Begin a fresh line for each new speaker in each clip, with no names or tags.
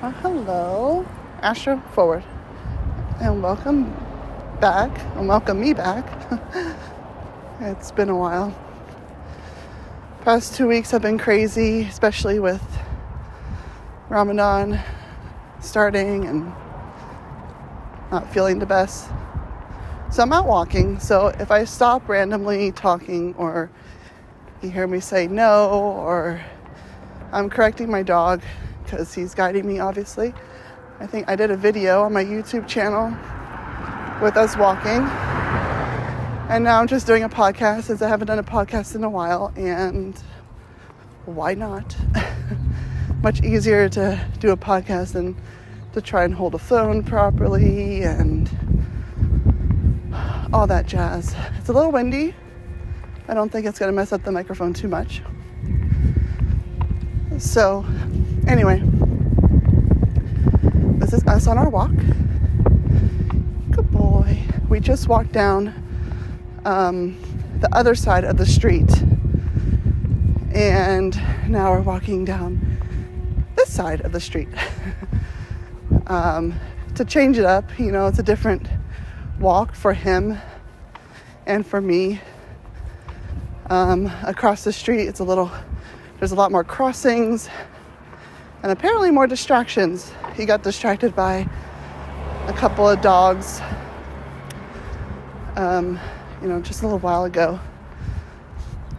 Hello, Astro Forward, and welcome back, and welcome me back. It's been a while. Past 2 weeks have been crazy, especially with Ramadan starting and not feeling the best. So I'm out walking, so if I stop randomly talking or you hear me say no, or I'm correcting my dog because he's guiding me, obviously. I think I did a video on my YouTube channel with us walking, and now I'm just doing a podcast since I haven't done a podcast in a while, and why not? Much easier to do a podcast than to try and hold a phone properly and all that jazz. It's a little windy. I don't think it's going to mess up the microphone too much. So, anyway, this is us on our walk. Good boy. We just walked down the other side of the street, and now we're walking down this side of the street. To change it up, it's a different walk for him and for me. Across the street, there's a lot more crossings and apparently more distractions. He got distracted by a couple of dogs, just a little while ago.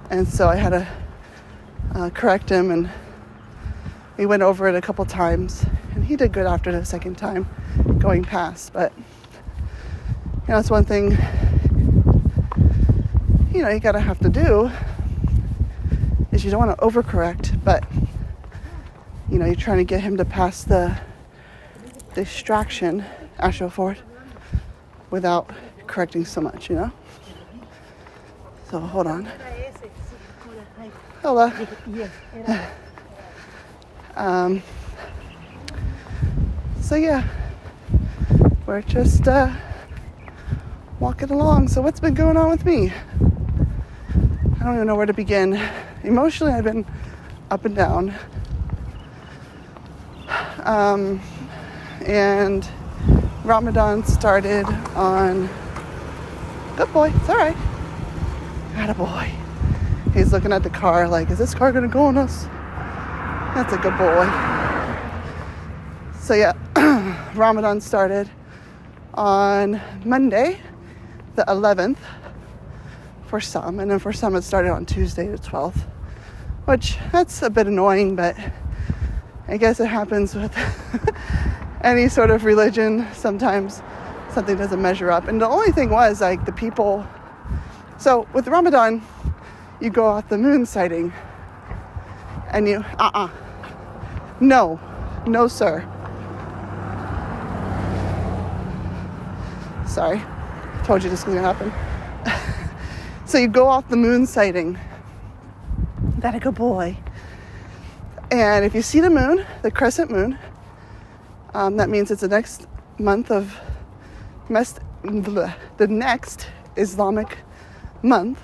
And so I had to correct him, and we went over it a couple times, and he did good after the second time going past. But, it's one thing, you gotta have to do is you don't want to overcorrect, but you're trying to get him to pass the distraction, Astro Ford, without correcting so much, So hold on. Hello. So yeah, we're just walking along. So what's been going on with me? I don't even know where to begin. Emotionally, I've been up and down. And Ramadan started on... Good boy, it's all right. Attaboy. He's looking at the car like, is this car gonna go on us? That's a good boy. So yeah, Ramadan started on Monday, the 11th, for some, and then for some it started on Tuesday the 12th, which that's a bit annoying, but I guess it happens with any sort of religion. Sometimes something doesn't measure up. And the only thing was, the people... So with Ramadan, you go out the moon sighting, and you... No, sir. Sorry. Told you this was going to happen. So you go off the moon sighting. That a good boy. And if you see the moon, the crescent moon, that means it's the next month of the next Islamic month.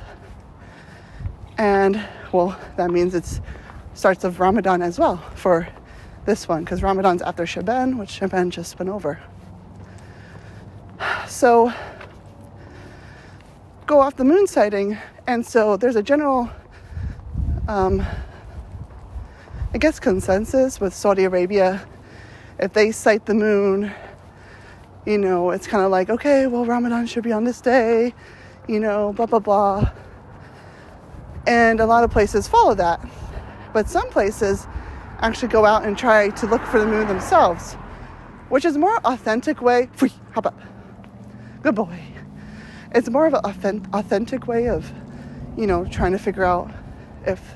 And, that means it starts of Ramadan as well for this one, because Ramadan's after Shaban, which Shaban just went over. So go off the moon sighting, and so there's a general consensus with Saudi Arabia. If they sight the moon, it's kind of like, okay, Ramadan should be on this day, blah blah blah, and a lot of places follow that, but some places actually go out and try to look for the moon themselves, which is more authentic way. Hop up. Good boy. It's more of an authentic way of, trying to figure out if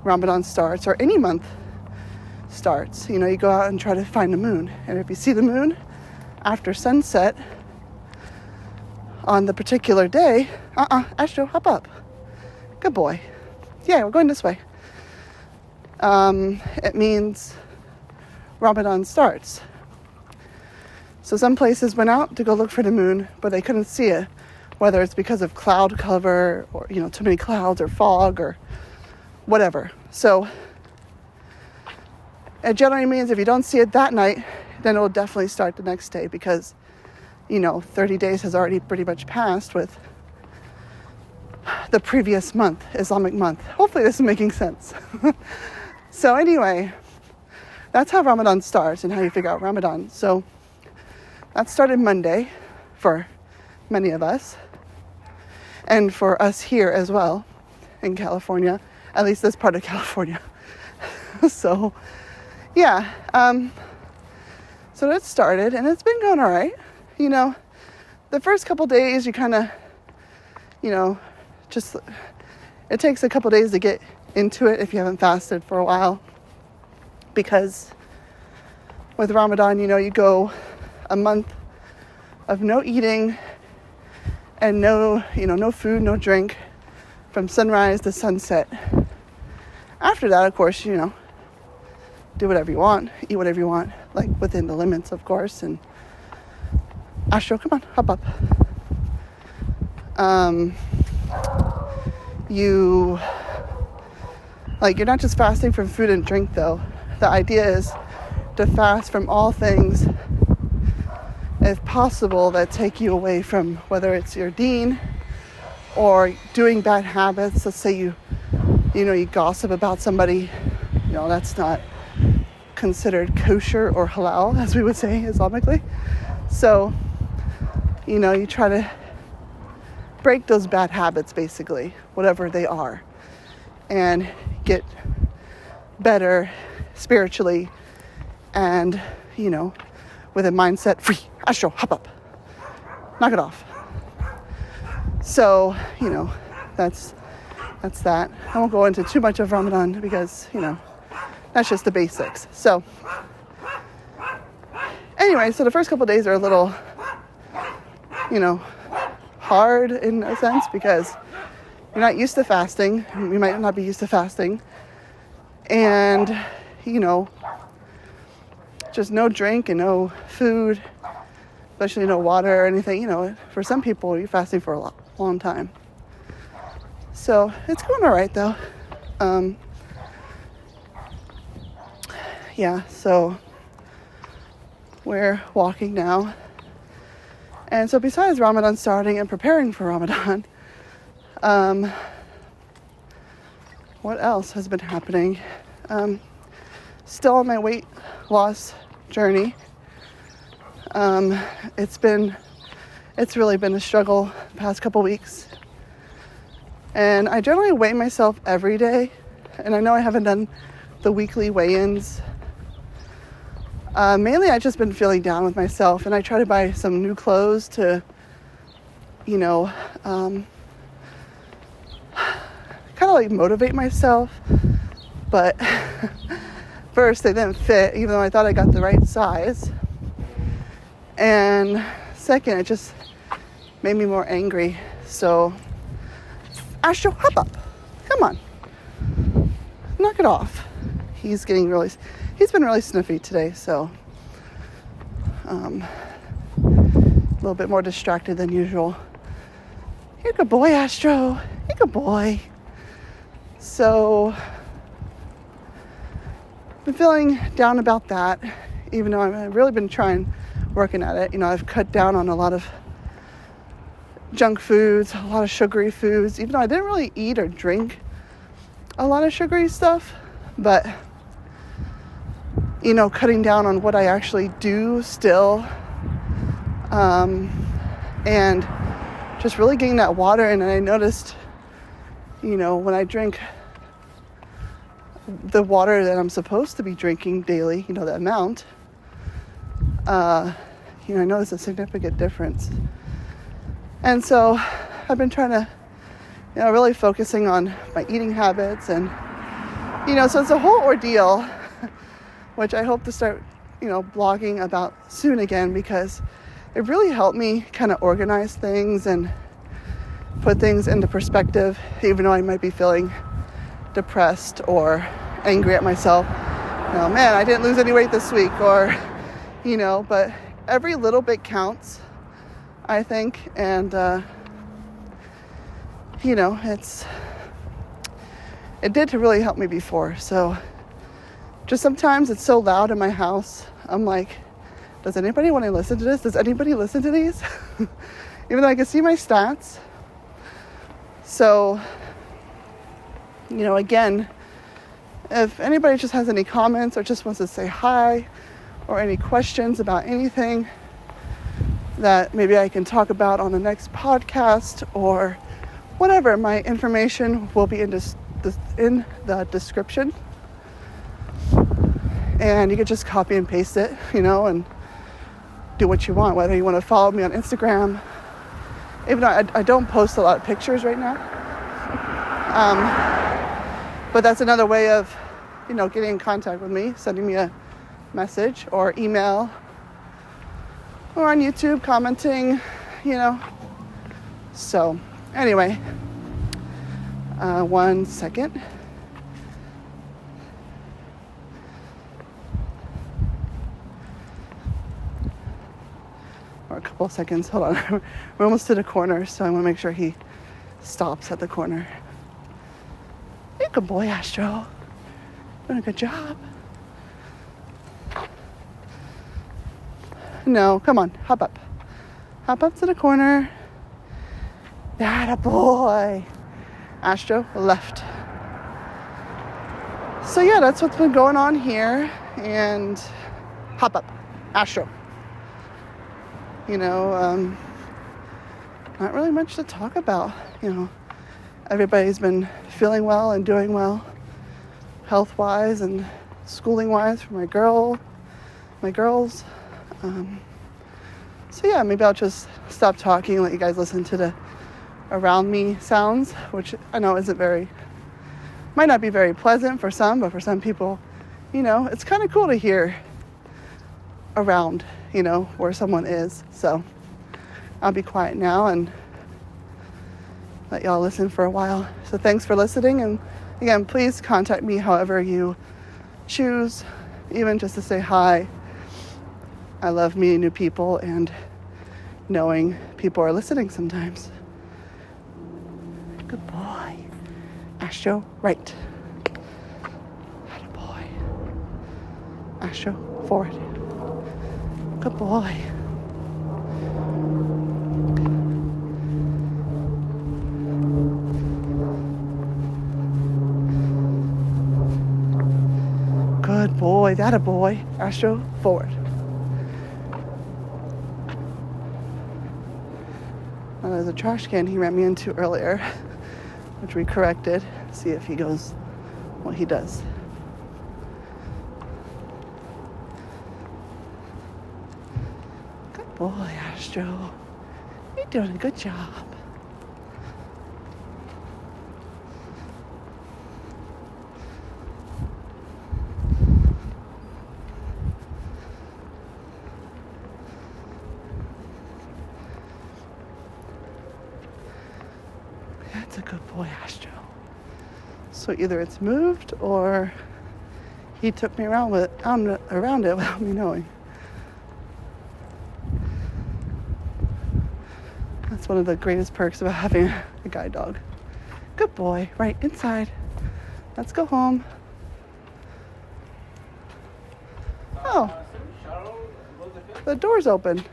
Ramadan starts or any month starts. You go out and try to find the moon. And if you see the moon after sunset on the particular day, Astro, hop up. Good boy. Yeah, we're going this way. It means Ramadan starts. So some places went out to go look for the moon, but they couldn't see it, whether it's because of cloud cover or, too many clouds or fog or whatever. So It generally means if you don't see it that night, then it will definitely start the next day because, 30 days has already pretty much passed with the previous month, Islamic month. Hopefully this is making sense. So anyway, that's how Ramadan starts and how you figure out Ramadan. So that started Monday for many of us and for us here as well in California, at least this part of California. So yeah, so that started and it's been going all right. The first couple days you kind of, just, it takes a couple days to get into it if you haven't fasted for a while, because with Ramadan, you go a month of no eating and no food, no drink from sunrise to sunset. After that, of course, do whatever you want, eat whatever you want, like within the limits, of course. And Astro, come on, hop up. You're not just fasting from food and drink, though. The idea is to fast from all things, if possible, that take you away from whether it's your deen or doing bad habits. Let's say you gossip about somebody, that's not considered kosher or halal, as we would say Islamically. So, you try to break those bad habits, basically, whatever they are, and get better spiritually and, with a mindset free. Astro, hop up. Knock it off. So, that's that. I won't go into too much of Ramadan because, that's just the basics. So, anyway, so the first couple of days are a little, hard in a sense because you're not used to fasting. You might not be used to fasting. And, just no drink and no food, especially no water or anything. For some people, you're fasting for a long time. So it's going all right, though. Yeah, so we're walking now. And so besides Ramadan starting and preparing for Ramadan, what else has been happening? Still on my weight loss journey. It's really been a struggle the past couple weeks. And I generally weigh myself every day. And I know I haven't done the weekly weigh-ins. Mainly I've just been feeling down with myself, and I try to buy some new clothes to, kind of like motivate myself. But first they didn't fit, even though I thought I got the right size. And second, it just made me more angry. So, Astro, hop up. Come on. Knock it off. He's been really sniffy today, so a little bit more distracted than usual. You're a good boy, Astro. You're a good boy. So, been feeling down about that, even though I've really been working at it. I've cut down on a lot of junk foods, a lot of sugary foods, even though I didn't really eat or drink a lot of sugary stuff, but cutting down on what I actually do still, and just really getting that water. And I noticed, when I drink the water that I'm supposed to be drinking daily, the amount, I noticed a significant difference. And so I've been trying to, really focusing on my eating habits, and, so it's a whole ordeal, which I hope to start, blogging about soon again, because it really helped me kind of organize things and put things into perspective, even though I might be feeling depressed or angry at myself. Man, I didn't lose any weight this week, or, but every little bit counts, I think. And, it did to really help me before. So just sometimes it's so loud in my house. I'm like, does anybody want to listen to this? Does anybody listen to these? Even though I can see my stats. So, again, if anybody just has any comments or just wants to say hi or any questions about anything that maybe I can talk about on the next podcast or whatever, my information will be in the description. And you can just copy and paste it, and do what you want. Whether you want to follow me on Instagram, even though I don't post a lot of pictures right now. But that's another way of, getting in contact with me, sending me a message or email or on YouTube commenting, So anyway, 1 second. Or a couple of seconds. Hold on. We're almost to the corner, so I want to make sure he stops at the corner. You're a good boy, Astro. Doing a good job. No, come on. Hop up. Hop up to the corner. That a boy. Astro left. So yeah, that's what's been going on here. And hop up. Astro. Not really much to talk about. Everybody's been feeling well and doing well, health-wise and schooling-wise for my girls. So yeah, maybe I'll just stop talking and let you guys listen to the around me sounds, which I know might not be very pleasant for some, but for some people, it's kind of cool to hear around, where someone is. So I'll be quiet now and let y'all listen for a while. So thanks for listening. And again, please contact me however you choose, even just to say hi. I love meeting new people and knowing people are listening sometimes. Good boy. Astro, right. Good boy. Astro, forward. Good boy. Good boy. That a boy. Astro, forward. Now there's a trash can he ran me into earlier, which we corrected. See if he goes what he does. Good boy, Astro. You're doing a good job. That's a good boy, Astro. So either it's moved or he took me around it without me knowing. That's one of the greatest perks about having a guide dog. Good boy. Right, inside. Let's go home. Oh. The door's open.